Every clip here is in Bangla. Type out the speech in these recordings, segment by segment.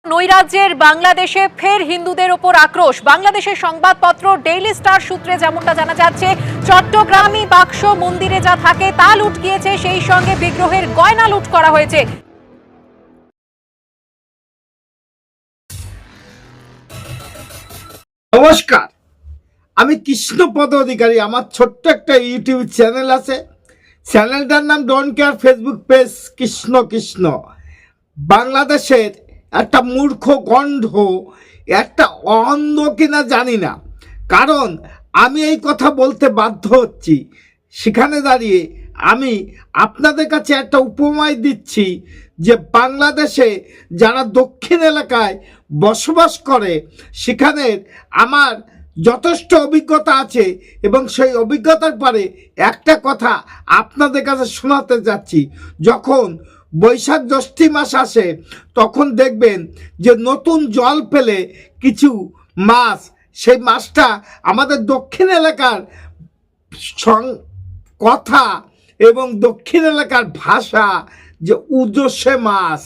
নৈরাজ্যের বাংলাদেশে ফের হিন্দুদের ওপর আক্রোশ। বাংলাদেশের সংবাদপত্র ডেইলি স্টার সূত্রে যেমনটা জানা যাচ্ছে, চট্টগ্রামী বাক্স মন্দিরে যা থাকে তা লুট গিয়েছে, সেই সঙ্গে বিগ্রহের গয়না লুট করা হয়েছে। নমস্কার, আমি কৃষ্ণপদ অধিকারী। আমার ছোট্ট একটা ইউটিউব চ্যানেল আছে। চ্যানেলটার নাম don't care, Facebook page Krishna Krishna. বাংলাদেশের একটা মূর্খ গণ্ড, একটা অন্ধ কিনা জানি না, কারণ আমি এই কথা বলতে বাধ্য হচ্ছি। সেখানে দাঁড়িয়ে আমি আপনাদের কাছে একটা উপমায় দিচ্ছি যে বাংলাদেশে যারা দক্ষিণ এলাকায় বসবাস করে সেখানে আমার যথেষ্ট অভিজ্ঞতা আছে, এবং সেই অভিজ্ঞতার পরে একটা কথা আপনাদের কাছে শোনাতে যাচ্ছি। যখন বৈশাখ জ্যৈষ্ঠী মাস আসে তখন দেখবেন যে নতুন জল পেলে কিছু মাছ, সেই মাছটা আমাদের দক্ষিণ এলাকার কথা এবং দক্ষিণ এলাকার ভাষা যে উজসে মাছ,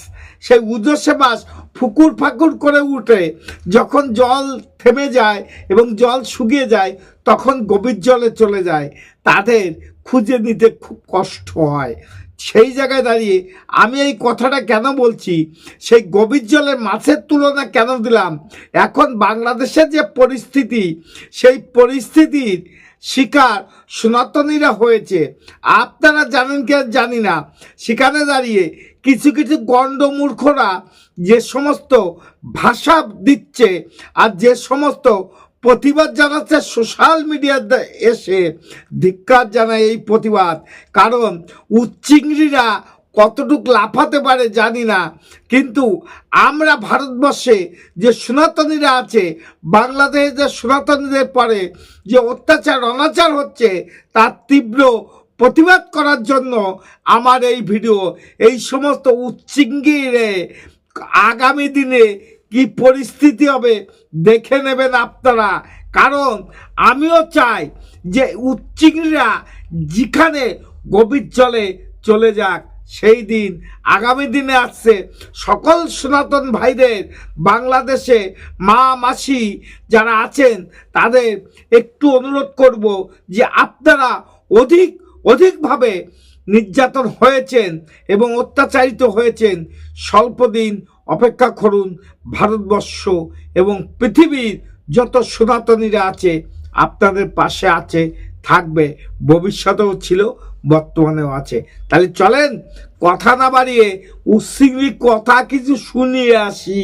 সেই উজসে মাছ ফুকুর ফাকুর করে উঠে যখন জল থেমে যায় এবং জল শুকিয়ে যায় তখন গভীর জলে চলে যায়, তাদের খুঁজে নিতে খুব কষ্ট হয়। সেই জায়গায় দাঁড়িয়ে আমি এই কথাটা কেন বলছি, সেই গভীর জলের মাছের তুলনা কেন দিলাম, এখন বাংলাদেশের যে পরিস্থিতি, সেই পরিস্থিতির শিকার সনাতনীরা হয়েছে। আপনারা জানেন কি জানি না, সেখানে দাঁড়িয়ে কিছু কিছু গণ্ডমূর্খরা যে সমস্ত ভাষা দিচ্ছে আর যে সমস্ত প্রতিবাদ জানাচ্ছে সোশ্যাল মিডিয়াতে এসে, ধিক্কার জানায় এই প্রতিবাদ। কারণ উচ্চিংড়িরা কতটুক লাফাতে পারে জানি না, কিন্তু আমরা ভারতবর্ষে যে সনাতনীরা আছে, বাংলাদেশে যে সনাতনীদের পরে যে অত্যাচার অনাচার হচ্ছে তার তীব্র প্রতিবাদ করার জন্য আমার এই ভিডিও। এই সমস্ত উচ্চিংড়িরে আগামী দিনে কি পরিস্থিতি হবে দেখে নেবেন আপনারা, কারণ আমিও চাই যে উচ্চিংড়িরা যেখানে গভীর জলে চলে যাক। সেই দিন আগামী দিনে আসছে। সকল সনাতন ভাইদের বাংলাদেশে মা মাসি যারা আছেন তাদের একটু অনুরোধ করব যে আপনারা অধিকভাবে নির্যাতন হয়েছেন এবং অত্যাচারিত হয়েছেন, স্বল্প দিন অপেক্ষা করুন। ভারতবর্ষ এবং পৃথিবীর যত সনাতনীরা আছে আপনাদের পাশে আছে, থাকবে, ভবিষ্যতেও ছিল, বর্তমানেও আছে। তাহলে চলেন কথা না বাড়িয়ে উচ্চিংড়ি কথা কিছু শুনিয়ে আসি।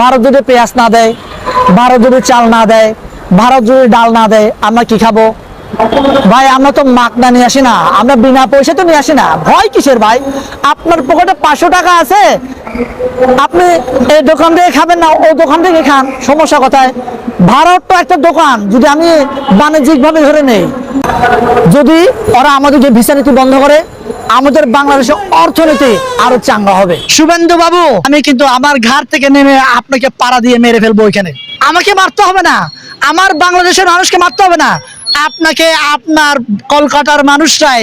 ভারত যদি পেঁয়াজ না দেয়, ভারত যদি চাল না দেয়, ভারত যদি ডাল না দেয়, আমরা কি খাবো ভাই? আমরা তো মাকনা নিয়ে আসি না, আমরা বিনা পয়সা তো নিয়ে আসি না। ভয় কিসের ভাই? আপনার পকেটে 500 টাকা আছে, আপনি এই দোকান থেকে খাবেন না ও দোকান থেকে খান, সমস্যা কোথায়? ভারত তো একটা দোকান, যদি আমি বাণিজ্যিক ভাবে ধরে নেই, যদি ওরা আমাদেরকে ভিসা নীতি বন্ধ করে, আমাদের বাংলাদেশের অর্থনীতি আরো চাঙ্গা হবে। শুভেন্দু বাবু, আমি কিন্তু আমার ঘাট থেকে নেমে আপনাকে পাড়া দিয়ে মেরে ফেলবো। ওইখানে আমাকে মারতে হবে না, আমার বাংলাদেশের মানুষকে মারতে হবে না, আপনাকে আপনার কলকাতার মানুষরাই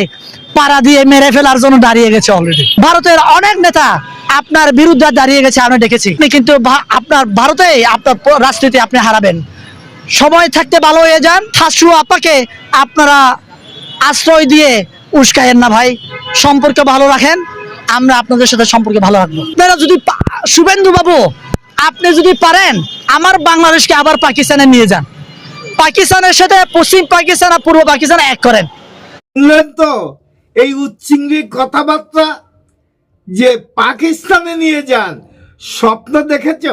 পাড়া দিয়ে মেরে ফেলার জন্য দাঁড়িয়ে গেছে অলরেডি। ভারতের অনেক নেতা আপনার বিরুদ্ধে দাঁড়িয়ে গেছে, আমরা দেখেছি। কিন্তু আপনার ভারতে আপনার রাজনীতি আপনি হারাবেন। সময় থাকতে ভালো হয়ে যান। হাসু আপাকে আপনারা আশ্রয় দিয়ে উস্কায়েন না ভাই, সম্পর্ক ভালো রাখেন, আমরা আপনাদের সাথে সম্পর্ক ভালো রাখবো। আপনারা যদি শুভেন্দু বাবু আপনি যদি পারেন আমার বাংলাদেশকে আবার পাকিস্তানে নিয়ে যান, পাকিস্তানের সাথে পশ্চিম পাকিস্তান আর পূর্ব পাকিস্তান এক করেন। শুনলেন তো এই উচ্চিংড়ির কথাবার্তা, যে পাকিস্তানে নিয়ে যান। স্বপ্ন দেখেছ?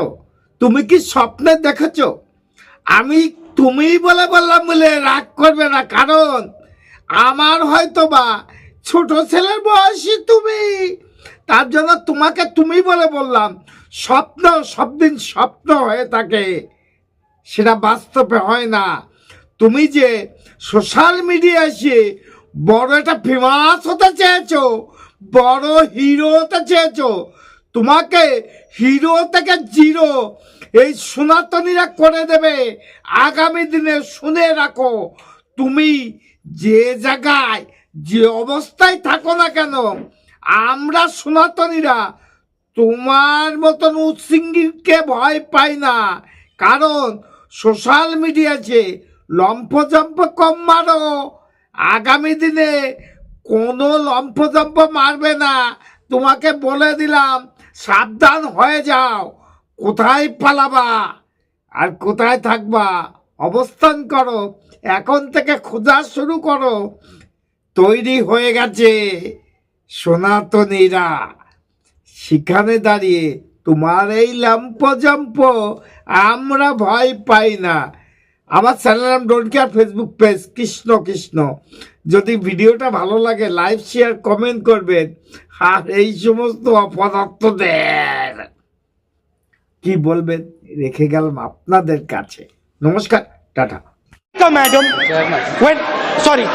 তুমি কি স্বপ্নে দেখেছ? আমি তুমি বলে বললাম বলে রাগ করবে না, কারণ আমার হয়তো বা ছোট ছেলের বয়সী তুমি, তার জন্য তোমাকে তুমি বলে বললাম। স্বপ্ন সব দিন স্বপ্ন হয়ে থাকে, সেটা বাস্তবে হয় না। তুমি যে সোশ্যাল মিডিয়ায় এসে বড় একটা ফেমাস হতে চেয়েছো, বড় হিরো হতে চেয়েছো, তোমাকে হিরো থেকে জিরো এই সনাতনীরা করে দেবে আগামী দিনে। শুনে রাখো, তুমি যে জায়গায় যে অবস্থায় থাকো না কেন, আমরা সনাতনীরা তোমার মতন উচ্ছৃঙ্গিকে ভয় পাই না, কারণ সোশ্যাল মিডিয়াতে লম্ফজম্প কম মারো। আগামী দিনে কোনো লম্ফজম্প মারবে না, তোমাকে বলে দিলাম। সাবধান হয়ে যাও, কোথায় পালাবা আর কোথায় থাকবা অবস্থান করো, এখন থেকে খোঁজা শুরু করো। তৈরি হয়ে গেছে সনাতনীরা, সেখানে দাঁড়িয়ে তোমার এই লম্ফজম্প আমরা ভয় পাই না। আমার চ্যানেল নাম don't care, Facebook page Krishna Krishna. যদি ভিডিওটা ভালো লাগে লাইক শেয়ার কমেন্ট করবেন। আর এই সমস্ত অপদার্থদের কি বলবেন রেখে গেলাম আপনাদের কাছে। নমস্কার, টাটা। Madam, when sorry.